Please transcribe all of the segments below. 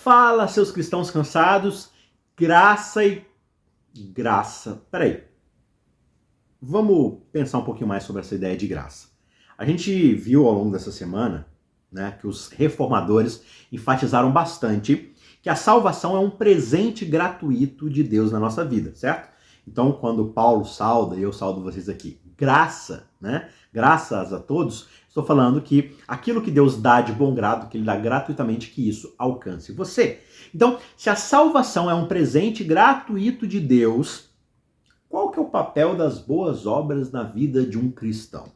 Fala, seus cristãos cansados, graça e graça. Peraí, vamos pensar um pouquinho mais sobre essa ideia de graça. A gente viu ao longo dessa semana, né, que os reformadores enfatizaram bastante que a salvação é um presente gratuito de Deus na nossa vida, certo? Então, quando Paulo sauda, e eu saudo vocês aqui, graça, né? Graças a todos, estou falando que aquilo que Deus dá de bom grado, que Ele dá gratuitamente, que isso alcance você. Então, se a salvação é um presente gratuito de Deus, qual que é o papel das boas obras na vida de um cristão?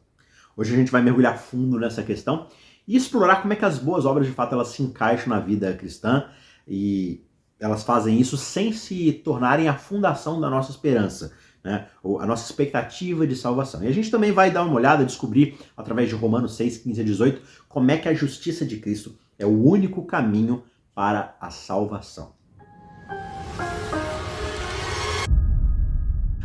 Hoje a gente vai mergulhar fundo nessa questão e explorar como é que as boas obras, de fato, elas se encaixam na vida cristã e elas fazem isso sem se tornarem a fundação da nossa esperança, né? Ou a nossa expectativa de salvação. E a gente também vai dar uma olhada, descobrir, através de Romanos 6, 15 a 18, como é que a justiça de Cristo é o único caminho para a salvação.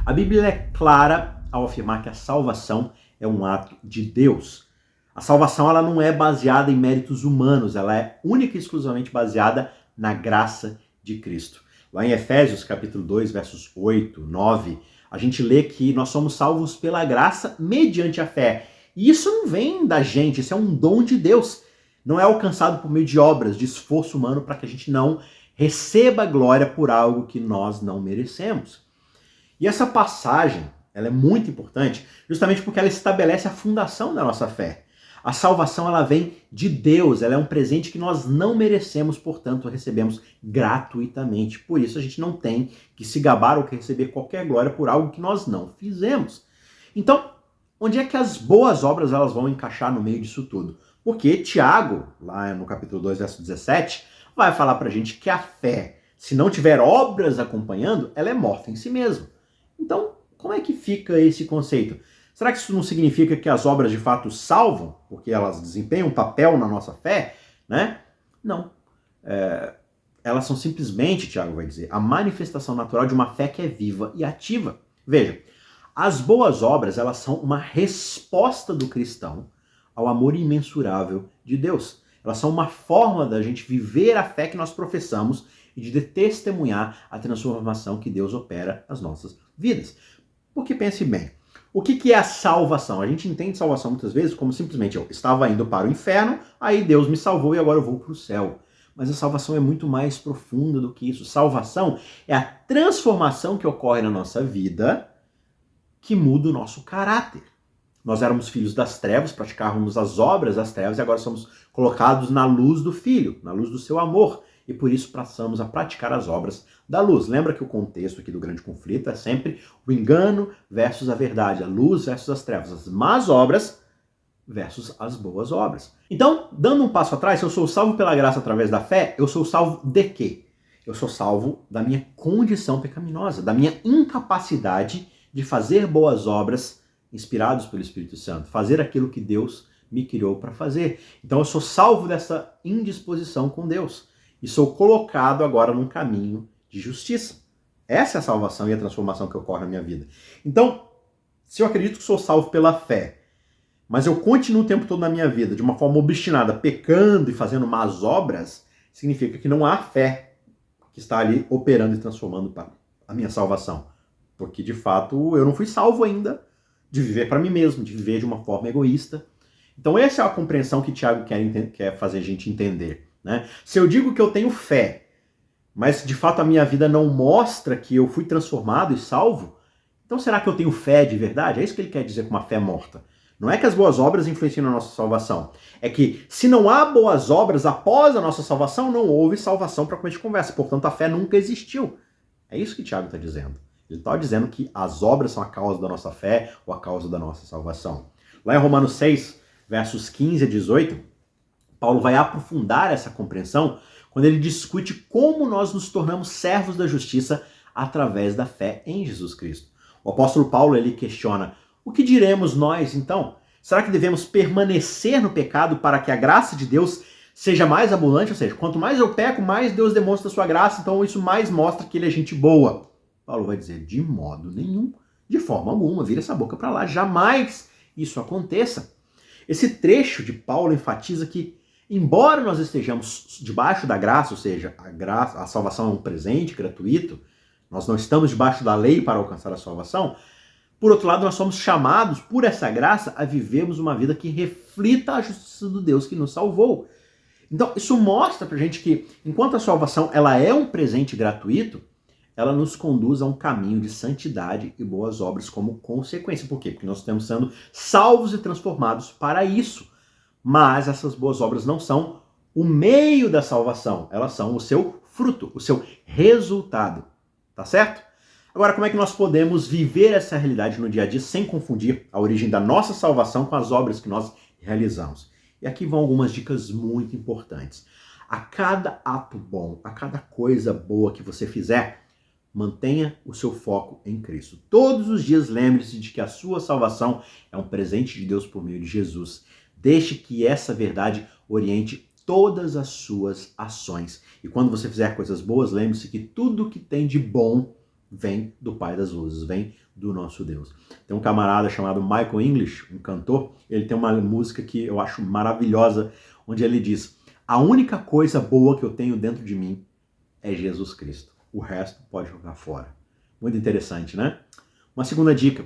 A Bíblia é clara ao afirmar que a salvação é um ato de Deus. A salvação ela não é baseada em méritos humanos, ela é única e exclusivamente baseada na graça de Cristo. Lá em Efésios capítulo 2, versos 8, 9, a gente lê que nós somos salvos pela graça mediante a fé. E isso não vem da gente, isso é um dom de Deus. Não é alcançado por meio de obras, de esforço humano, para que a gente não receba glória por algo que nós não merecemos. E essa passagem, ela é muito importante, justamente porque ela estabelece a fundação da nossa fé. A salvação, ela vem de Deus, ela é um presente que nós não merecemos, portanto, recebemos gratuitamente. Por isso, a gente não tem que se gabar ou que receber qualquer glória por algo que nós não fizemos. Então, onde é que as boas obras elas vão encaixar no meio disso tudo? Porque Tiago, lá no capítulo 2, verso 17, vai falar pra gente que a fé, se não tiver obras acompanhando, ela é morta em si mesma. Então, como é que fica esse conceito? Será que isso não significa que as obras de fato salvam, porque elas desempenham um papel na nossa fé? Né? Não. Elas são simplesmente, Tiago vai dizer, a manifestação natural de uma fé que é viva e ativa. Veja, as boas obras elas são uma resposta do cristão ao amor imensurável de Deus. Elas são uma forma da gente viver a fé que nós professamos e de testemunhar a transformação que Deus opera nas nossas vidas. Porque pense bem, o que é a salvação? A gente entende salvação muitas vezes como simplesmente eu estava indo para o inferno, aí Deus me salvou e agora eu vou para o céu. Mas a salvação é muito mais profunda do que isso. Salvação é a transformação que ocorre na nossa vida que muda o nosso caráter. Nós éramos filhos das trevas, praticávamos as obras das trevas e agora somos colocados na luz do Filho, na luz do seu amor. E por isso passamos a praticar as obras da luz. Lembra que o contexto aqui do grande conflito é sempre o engano versus a verdade, a luz versus as trevas, as más obras versus as boas obras. Então, dando um passo atrás, se eu sou salvo pela graça através da fé, eu sou salvo de quê? Eu sou salvo da minha condição pecaminosa, da minha incapacidade de fazer boas obras inspirados pelo Espírito Santo, fazer aquilo que Deus me criou para fazer. Então eu sou salvo dessa indisposição com Deus e sou colocado agora num caminho de justiça. Essa é a salvação e a transformação que ocorre na minha vida. Então, se eu acredito que sou salvo pela fé, mas eu continuo o tempo todo na minha vida de uma forma obstinada, pecando e fazendo más obras, significa que não há fé que está ali operando e transformando para a minha salvação. Porque, de fato, eu não fui salvo ainda de viver para mim mesmo, de viver de uma forma egoísta. Então essa é a compreensão que Tiago quer fazer a gente entender. Né? Se eu digo que eu tenho fé, mas de fato a minha vida não mostra que eu fui transformado e salvo, então será que eu tenho fé de verdade? É isso que ele quer dizer com uma fé morta. Não é que as boas obras influenciam na nossa salvação. É que se não há boas obras após a nossa salvação, não houve salvação para começo de conversa. Portanto, a fé nunca existiu. É isso que Tiago está dizendo. Ele está dizendo que as obras são a causa da nossa fé ou a causa da nossa salvação. Lá em Romanos 6, versos 15 a 18, Paulo vai aprofundar essa compreensão quando ele discute como nós nos tornamos servos da justiça através da fé em Jesus Cristo. O apóstolo Paulo ele questiona: o que diremos nós então? Será que devemos permanecer no pecado para que a graça de Deus seja mais abundante? Ou seja, quanto mais eu peco, mais Deus demonstra a sua graça, então isso mais mostra que ele é gente boa. Paulo vai dizer, de modo nenhum, de forma alguma, vira essa boca para lá, jamais isso aconteça. Esse trecho de Paulo enfatiza que Embora nós estejamos debaixo da graça, ou seja, a salvação é um presente gratuito, nós não estamos debaixo da lei para alcançar a salvação, por outro lado, nós somos chamados, por essa graça, a vivermos uma vida que reflita a justiça do Deus que nos salvou. Então, isso mostra pra gente que, enquanto a salvação ela é um presente gratuito, ela nos conduz a um caminho de santidade e boas obras como consequência. Por quê? Porque nós estamos sendo salvos e transformados para isso. Mas essas boas obras não são o meio da salvação, elas são o seu fruto, o seu resultado. Tá certo? Agora, como é que nós podemos viver essa realidade no dia a dia sem confundir a origem da nossa salvação com as obras que nós realizamos? E aqui vão algumas dicas muito importantes. A cada ato bom, a cada coisa boa que você fizer, mantenha o seu foco em Cristo. Todos os dias lembre-se de que a sua salvação é um presente de Deus por meio de Jesus. Deixe que essa verdade oriente todas as suas ações. E quando você fizer coisas boas, lembre-se que tudo que tem de bom vem do Pai das Luzes, vem do nosso Deus. Tem um camarada chamado Michael English, um cantor, ele tem uma música que eu acho maravilhosa, onde ele diz: a única coisa boa que eu tenho dentro de mim é Jesus Cristo. O resto pode jogar fora. Muito interessante, né? Uma segunda dica: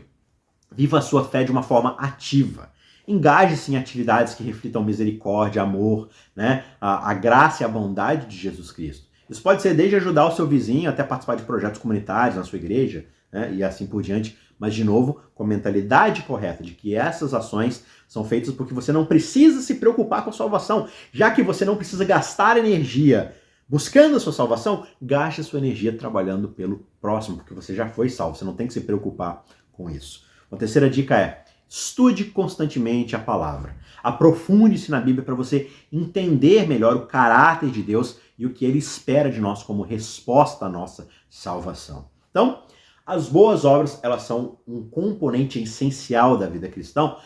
viva a sua fé de uma forma ativa. Engaje-se em atividades que reflitam misericórdia, amor, né? A graça e a bondade de Jesus Cristo. Isso pode ser desde ajudar o seu vizinho até participar de projetos comunitários na sua igreja, né? E assim por diante. Mas, de novo, com a mentalidade correta de que essas ações são feitas porque você não precisa se preocupar com a salvação. Já que você não precisa gastar energia buscando a sua salvação, gaste a sua energia trabalhando pelo próximo, porque você já foi salvo. Você não tem que se preocupar com isso. Uma terceira dica é: estude constantemente a palavra. Aprofunde-se na Bíblia para você entender melhor o caráter de Deus e o que ele espera de nós como resposta à nossa salvação. Então, as boas obras, elas são um componente essencial da vida cristã,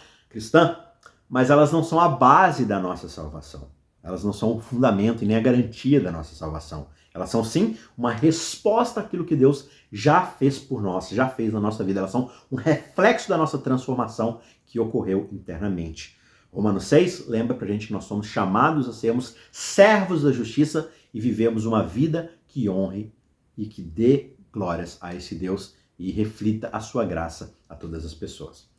mas elas não são a base da nossa salvação. Elas não são o fundamento e nem a garantia da nossa salvação. Elas são, sim, uma resposta àquilo que Deus já fez por nós, já fez na nossa vida. Elas são um reflexo da nossa transformação que ocorreu internamente. Romanos 6 lembra pra gente que nós somos chamados a sermos servos da justiça e vivemos uma vida que honre e que dê glórias a esse Deus e reflita a sua graça a todas as pessoas.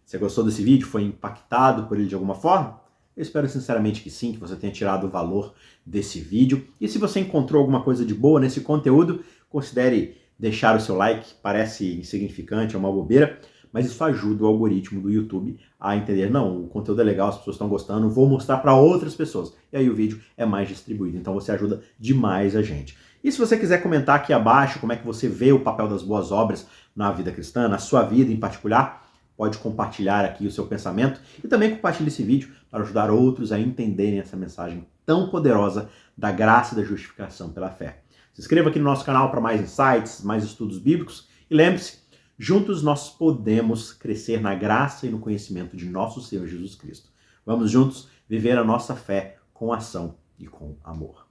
Você gostou desse vídeo? Foi impactado por ele de alguma forma? Eu espero sinceramente que sim, que você tenha tirado o valor desse vídeo. E se você encontrou alguma coisa de boa nesse conteúdo, considere deixar o seu like. Parece insignificante, é uma bobeira, mas isso ajuda o algoritmo do YouTube a entender: não, o conteúdo é legal, as pessoas estão gostando, vou mostrar para outras pessoas. E aí o vídeo é mais distribuído, então você ajuda demais a gente. E se você quiser comentar aqui abaixo como é que você vê o papel das boas obras na vida cristã, na sua vida em particular, pode compartilhar aqui o seu pensamento e também compartilhe esse vídeo para ajudar outros a entenderem essa mensagem tão poderosa da graça e da justificação pela fé. Se inscreva aqui no nosso canal para mais insights, mais estudos bíblicos e lembre-se, juntos nós podemos crescer na graça e no conhecimento de nosso Senhor Jesus Cristo. Vamos juntos viver a nossa fé com ação e com amor.